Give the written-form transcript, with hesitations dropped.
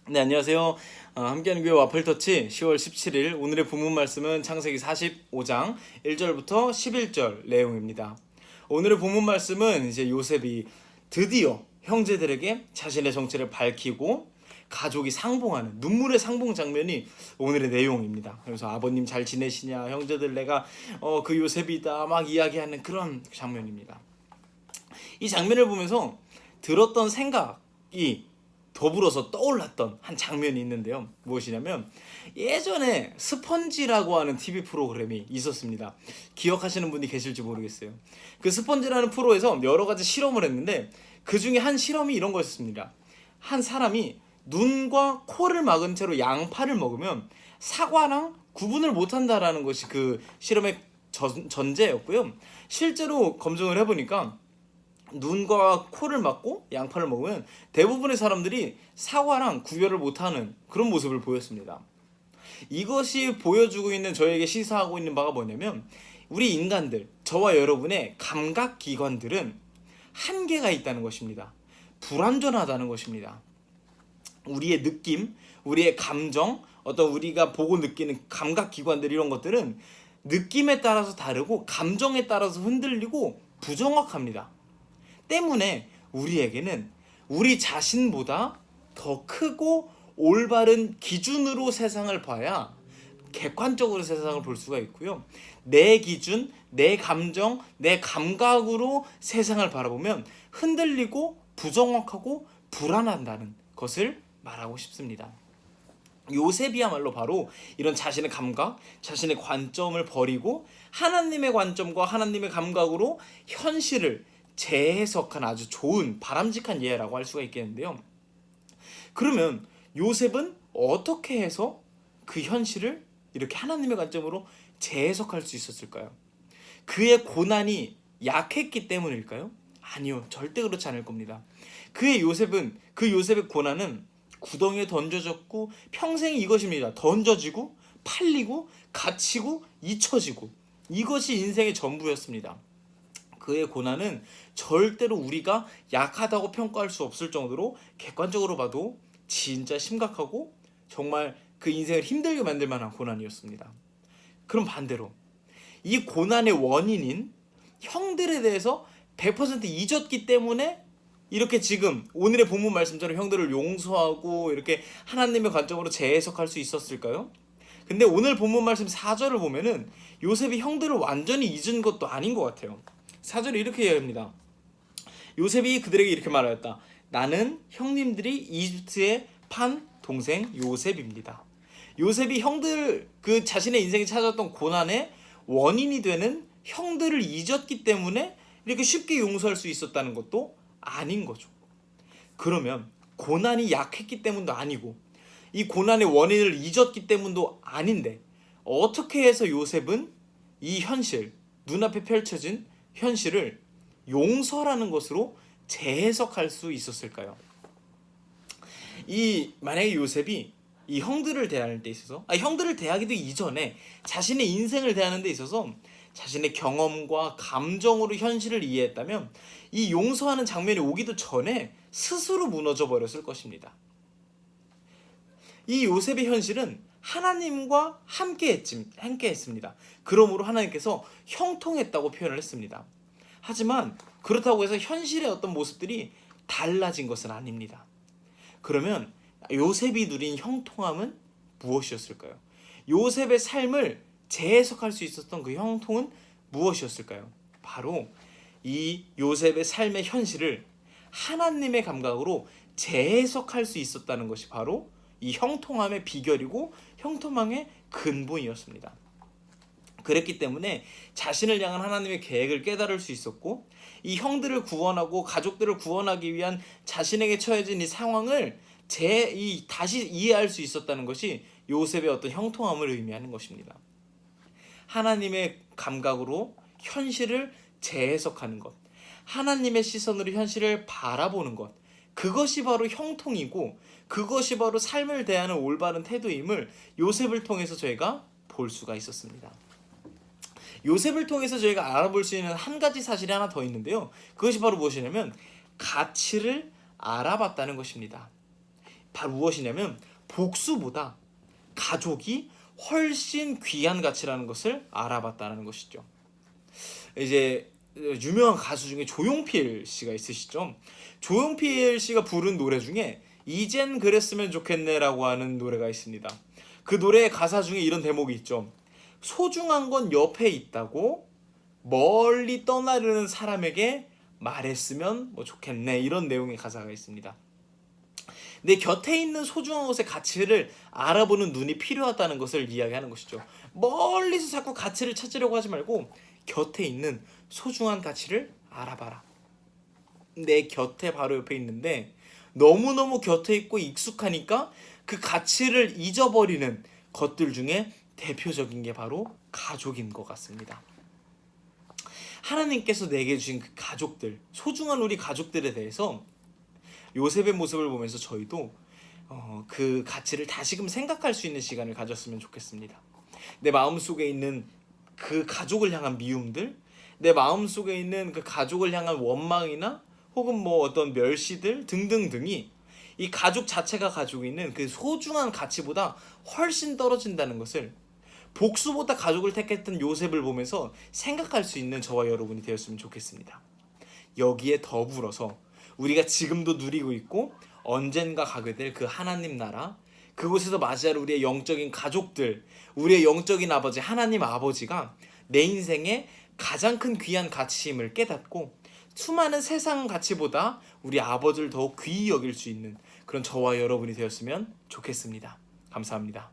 네, 안녕하세요. 함께하는 교회 와플터치 10월 17일 오늘의 본문 말씀은 창세기 45장 1절부터 11절 내용입니다. 오늘의 본문 말씀은 이제 요셉이 드디어 형제들에게 자신의 정체를 밝히고 가족이 상봉하는 눈물의 상봉 장면이 오늘의 내용입니다. 그래서 아버님 잘 지내시냐, 형제들 내가 그 요셉이다 막 이야기하는 그런 장면입니다. 이 장면을 보면서 들었던 생각이 더불어서 떠올랐던 한 장면이 있는데요. 무엇이냐면 예전에 스펀지라고 하는 TV 프로그램이 있었습니다. 기억하시는 분이 계실지 모르겠어요. 그 스펀지라는 프로에서 여러 가지 실험을 했는데 그 중에 한 실험이 이런 거였습니다. 한 사람이 눈과 코를 막은 채로 양파를 먹으면 사과랑 구분을 못한다라는 것이 그 실험의 전제였고요. 실제로 검증을 해보니까 눈과 코를 막고 양파를 먹으면 대부분의 사람들이 사과랑 구별을 못하는 그런 모습을 보였습니다. 이것이 보여주고 있는, 저에게 시사하고 있는 바가 뭐냐면 우리 인간들, 저와 여러분의 감각기관들은 한계가 있다는 것입니다. 불완전하다는 것입니다. 우리의 느낌, 우리의 감정, 어떤 우리가 보고 느끼는 감각기관들, 이런 것들은 느낌에 따라서 다르고 감정에 따라서 흔들리고 부정확합니다. 때문에 우리에게는 우리 자신보다 더 크고 올바른 기준으로 세상을 봐야 객관적으로 세상을 볼 수가 있고요. 내 기준, 내 감정, 내 감각으로 세상을 바라보면 흔들리고 부정확하고 불안한다는 것을 말하고 싶습니다. 요셉이야말로 바로 이런 자신의 감각, 자신의 관점을 버리고 하나님의 관점과 하나님의 감각으로 현실을 재해석한 아주 좋은 바람직한 예라고 할 수가 있겠는데요. 그러면 요셉은 어떻게 해서 그 현실을 이렇게 하나님의 관점으로 재해석할 수 있었을까요? 그의 고난이 약했기 때문일까요? 아니요, 절대 그렇지 않을 겁니다. 그 요셉의 고난은 구덩이에 던져졌고 평생 이것입니다. 던져지고 팔리고 갇히고 잊혀지고, 이것이 인생의 전부였습니다. 그의 고난은 절대로 우리가 약하다고 평가할 수 없을 정도로 객관적으로 봐도 진짜 심각하고 정말 그 인생을 힘들게 만들 만한 고난이었습니다. 그럼 반대로 이 고난의 원인인 형들에 대해서 100% 잊었기 때문에 이렇게 지금 오늘의 본문 말씀처럼 형들을 용서하고 이렇게 하나님의 관점으로 재해석할 수 있었을까요? 근데 오늘 본문 말씀 4절을 보면은 요셉이 형들을 완전히 잊은 것도 아닌 것 같아요. 4절에 이렇게 이야기합니다. 요셉이 그들에게 이렇게 말하였다. 나는 형님들이 이집트에 판 동생 요셉입니다. 요셉이 형들, 그 자신의 인생에 찾아왔던 고난의 원인이 되는 형들을 잊었기 때문에 이렇게 쉽게 용서할 수 있었다는 것도 아닌 거죠. 그러면 고난이 약했기 때문도 아니고 이 고난의 원인을 잊었기 때문도 아닌데 어떻게 해서 요셉은 이 현실, 눈앞에 펼쳐진 현실을 용서라는 것으로 재해석할 수 있었을까요? 만약에 요셉이 이 형들을 대하는 데 있어서, 형들을 대하기도 이전에 자신의 인생을 대하는 데 있어서 자신의 경험과 감정으로 현실을 이해했다면 이 용서하는 장면이 오기도 전에 스스로 무너져 버렸을 것입니다. 이 요셉의 현실은 하나님과 함께 했습니다. 그러므로 하나님께서 형통했다고 표현을 했습니다. 하지만 그렇다고 해서 현실의 어떤 모습들이 달라진 것은 아닙니다. 그러면 요셉이 누린 형통함은 무엇이었을까요? 요셉의 삶을 재해석할 수 있었던 그 형통은 무엇이었을까요? 바로 이 요셉의 삶의 현실을 하나님의 감각으로 재해석할 수 있었다는 것이 바로 이 형통함의 비결이고 형통함의 근본이었습니다. 그랬기 때문에 자신을 향한 하나님의 계획을 깨달을 수 있었고, 이 형들을 구원하고 가족들을 구원하기 위한 자신에게 처해진 이 상황을 다시 이해할 수 있었다는 것이 요셉의 어떤 형통함을 의미하는 것입니다. 하나님의 감각으로 현실을 재해석하는 것, 하나님의 시선으로 현실을 바라보는 것, 그것이 바로 형통이고 그것이 바로 삶을 대하는 올바른 태도임을 요셉을 통해서 저희가 볼 수가 있었습니다. 요셉을 통해서 저희가 알아볼 수 있는 한 가지 사실이 하나 더 있는데요. 그것이 바로 무엇이냐면 가치를 알아봤다는 것입니다. 바로 무엇이냐면 복수보다 가족이 훨씬 귀한 가치라는 것을 알아봤다는 것이죠. 이제 유명한 가수 중에 조용필 씨가 있으시죠. 조용필 씨가 부른 노래 중에 이젠 그랬으면 좋겠네라고 하는 노래가 있습니다. 그 노래의 가사 중에 이런 대목이 있죠. 소중한 건 옆에 있다고 멀리 떠나려는 사람에게 말했으면 뭐 좋겠네, 이런 내용의 가사가 있습니다. 내 곁에 있는 소중한 것의 가치를 알아보는 눈이 필요하다는 것을 이야기하는 것이죠. 멀리서 자꾸 가치를 찾으려고 하지 말고 곁에 있는 소중한 가치를 알아봐라. 내 곁에 바로 옆에 있는데 너무너무 곁에 있고 익숙하니까 그 가치를 잊어버리는 것들 중에 대표적인 게 바로 가족인 것 같습니다. 하나님께서 내게 주신 그 가족들, 소중한 우리 가족들에 대해서 요셉의 모습을 보면서 저희도 그 가치를 다시금 생각할 수 있는 시간을 가졌으면 좋겠습니다. 내 마음속에 있는 그 가족을 향한 미움들, 내 마음속에 있는 그 가족을 향한 원망이나 혹은 뭐 어떤 멸시들 등등등이 이 가족 자체가 가지고 있는 그 소중한 가치보다 훨씬 떨어진다는 것을 복수보다 가족을 택했던 요셉을 보면서 생각할 수 있는 저와 여러분이 되었으면 좋겠습니다. 여기에 더불어서 우리가 지금도 누리고 있고 언젠가 가게 될 그 하나님 나라, 그곳에서 맞이할 우리의 영적인 가족들, 우리의 영적인 아버지 하나님 아버지가 내 인생의 가장 큰 귀한 가치임을 깨닫고 수많은 세상 가치보다 우리 아버지를 더욱 귀히 여길 수 있는 그런 저와 여러분이 되었으면 좋겠습니다. 감사합니다.